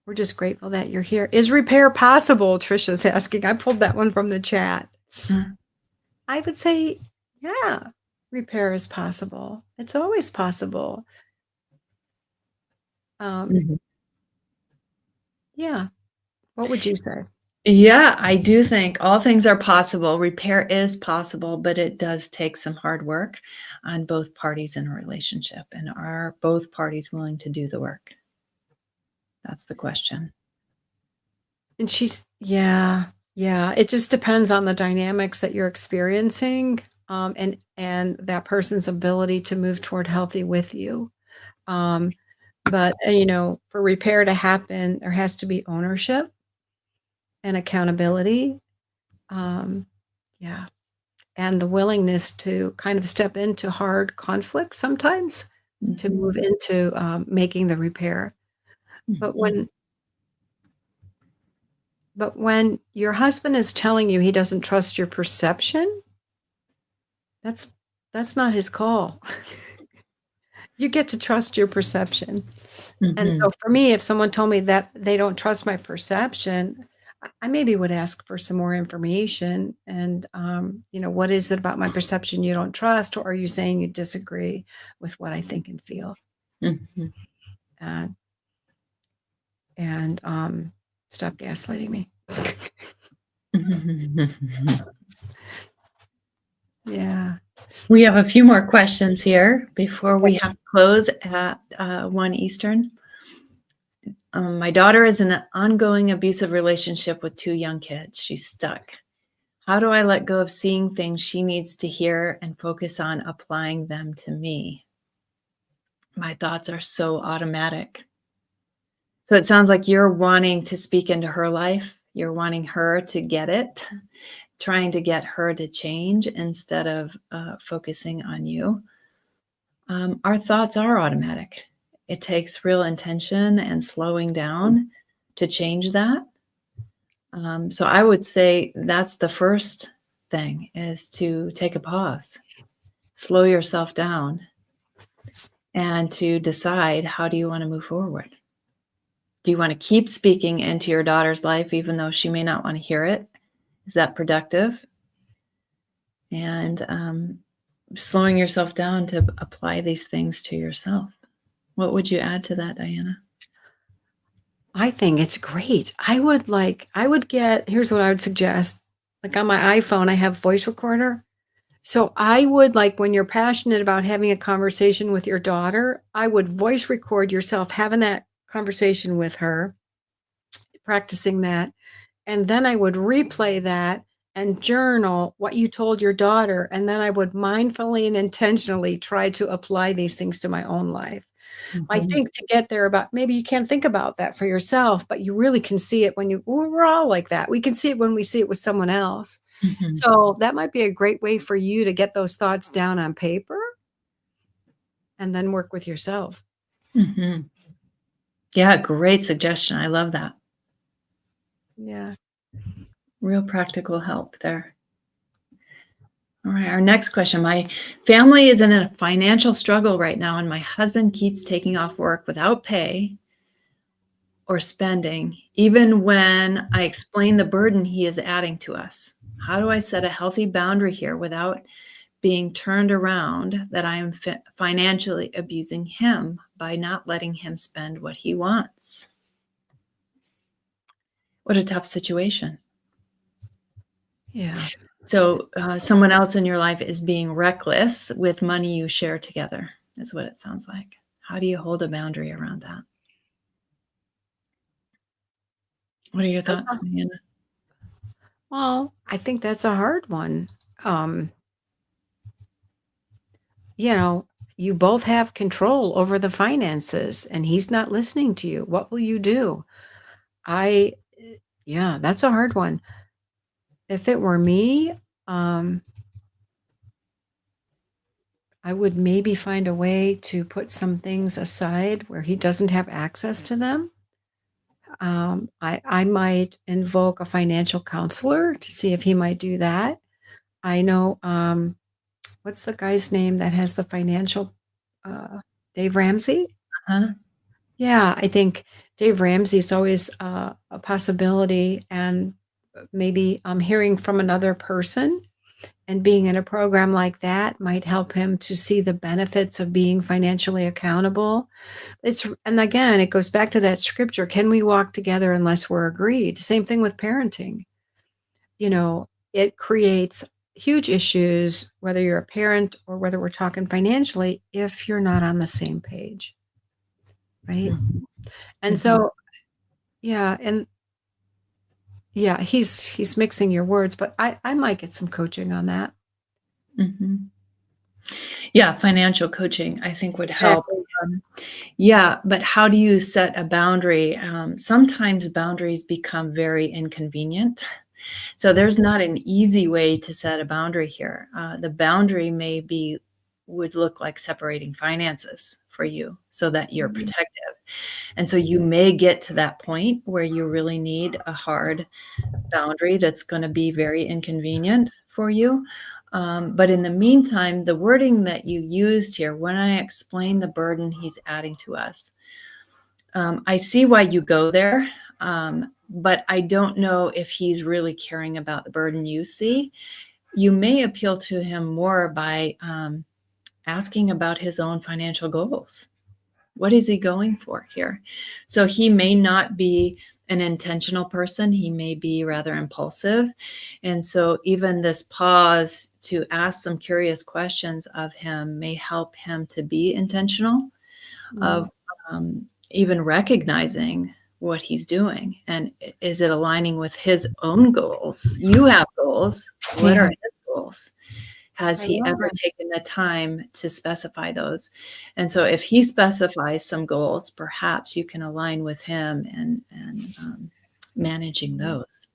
we're just grateful that you're here. Is repair possible? Trisha's asking. I pulled that one from the chat. Uh, I would say, yeah, repair is possible. It's always possible. Um, mhm. yeah. What would you say? Yeah, I do think all things are possible. Repair is possible, but it does take some hard work on both parties in a relationship. And are both parties willing to do the work? That's the question. And yeah, yeah. It just depends on the dynamics that you're experiencing, and that person's ability to move toward healthy with you. Um, but for repair to happen, there has to be ownership and accountability. Um, yeah, and the willingness to kind of step into hard conflict sometimes to Mhm, move into making the repair. But mhm, when but when your husband is telling you he doesn't trust your perception, that's that's not his call. You get to trust your perception. And mhm, so for me, if someone told me that they don't trust my perception, I maybe would ask for some more information and, what is it about my perception you don't trust? Or are you saying you disagree with what I think and feel? mhm. And, and stop gaslighting me. Yeah. We have a few more questions here before we have to close at 1 Eastern. My daughter is in an ongoing abusive relationship with 2 young kids. She's stuck. How do I let go of seeing things she needs to hear and focus on applying them to me? My thoughts are so automatic. So it sounds like you're wanting to speak into her life. You're wanting her to get it, trying to get her to change instead of focusing on you. Our thoughts are automatic. It takes real intention and slowing down to change that. So I would say that's the first thing is to take a pause, slow yourself down, and to decide how do you want to move forward. Do you want to keep speaking into your daughter's life even though she may not want to hear it? Is that productive? And slowing yourself down to apply these things to yourself. What would you add to that, Diana? I think it's great. Here's what I would suggest. Like on my iPhone, I have voice recorder. So I would like when you're passionate about having a conversation with your daughter, I would voice record yourself having that conversation with her, practicing that. And then I would replay that and journal what you told your daughter. And then I would mindfully and intentionally try to apply these things to my own life. I Mhm, think to get there about maybe you can't think about that for yourself, but you really can see it we're all like that. We can see it when we see it with someone else. mhm, So that might be a great way for you to get those thoughts down on paper and then work with yourself. mhm. Yeah, great suggestion. I love that. Yeah. Real practical help there. All right, our next question. My family is in a financial struggle right now, and my husband keeps taking off work without pay or spending, even when I explain the burden he is adding to us? How do I set a healthy boundary here without being turned around that I am financially abusing him by not letting him spend what he wants? What a tough situation. Yeah. So someone else in your life is being reckless with money you share together, is what it sounds like. How do you hold a boundary around that? What are your thoughts, Diana? Well, I think that's a hard one. Um, you know, you both have control over the finances and he's not listening to you. What will you do? I Yeah, that's a hard one. If it were me, um, I would maybe find a way to put some things aside where he doesn't have access to them. I might invoke a financial counselor to see if he might do that. I know, what's the guy's name that has the financial, Dave Ramsey? Huh? Yeah, I think Dave Ramsey is always a possibility, and maybe hearing from another person and being in a program like that might help him to see the benefits of being financially accountable. And again, it goes back to that scripture, can we walk together unless we're agreed? Same thing with parenting. You know, it creates huge issues, whether you're a parent or whether we're talking financially, if you're not on the same page, right? Mhm. And Mhm. so, yeah, and yeah, he's mixing your words, but I might get some coaching on that. Mhm. Yeah, financial coaching, I think, would help. Exactly. Um, yeah, but how do you set a boundary? Sometimes boundaries become very inconvenient. So there's not an easy way to set a boundary here. The boundary would look like separating finances for you so that you're Mhm. protective. And so you may get to that point where you really need a hard boundary that's going to be very inconvenient for you. But in the meantime, the wording that you used here, when I explain the burden he's adding to us, I see why you go there, but I don't know if he's really caring about the burden you see. You may appeal to him more by asking about his own financial goals. What is he going for here? So he may not be an intentional person. He may be rather impulsive. And so even this pause to ask some curious questions of him may help him to be intentional Mm. of even recognizing what he's doing. And is it aligning with his own goals? You have goals. What are Yeah, his goals? Has I he love ever that. taken the time to specify those? And so if he specifies some goals, perhaps you can align with him and managing Mhm. those.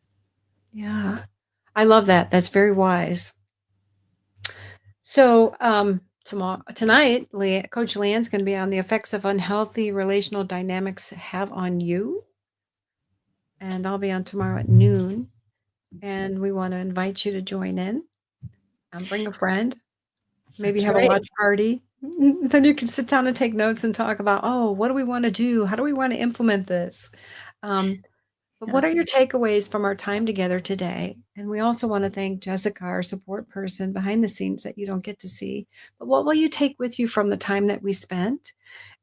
Yeah, I love that. That's very wise. So, tomorrow tonight, Coach Leanne's going to be on the effects of unhealthy relational dynamics have on you, and I'll be on tomorrow at noon. And we want to invite you to join in. Bring a friend. Maybe That's have a great. watch party. Then you can sit down and take notes and talk about, oh, what do we want to do? How do we want to implement this? Um, but Yeah. what are your takeaways from our time together today? And we also want to thank Jessica, our support person behind the scenes that you don't get to see. But what will you take with you from the time that we spent?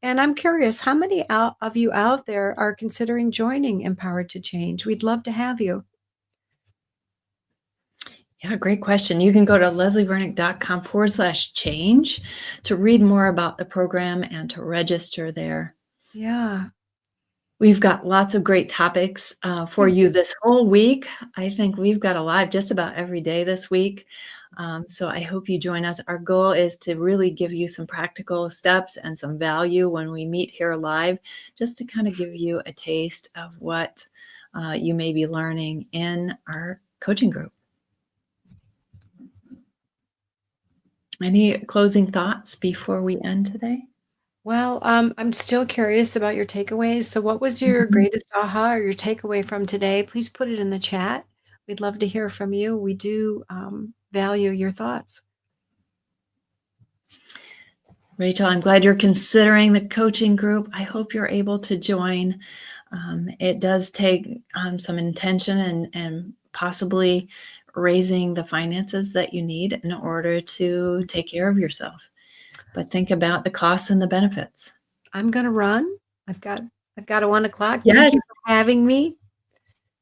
And I'm curious, how many of you out there are considering joining Empowered to Change? We'd love to have you. Yeah, great question. You can go to leslievernick.com/change to read more about the program and to register there. Yeah, We've got lots of great topics for me you too. this whole week. I think we've got a live just about every day this week. So I hope you join us. Our goal is to really give you some practical steps and some value when we meet here live, just to kind of give you a taste of what you may be learning in our coaching group. Any closing thoughts before we end today? Well, I'm still curious about your takeaways. So, what was your Mhm. greatest aha or your takeaway from today? Please put it in the chat. We'd love to hear from you. We do value your thoughts. Rachel, I'm glad you're considering the coaching group. I hope you're able to join. It does take some intention and possibly raising the finances that you need in order to take care of yourself. But think about the costs and the benefits. I'm going to run. I've got a 1 o'clock. Yes. Thank you for having me.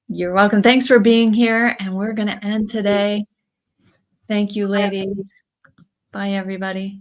You're welcome. Thanks for being here. And we're going to end today. Thank you, ladies. Bye, everybody.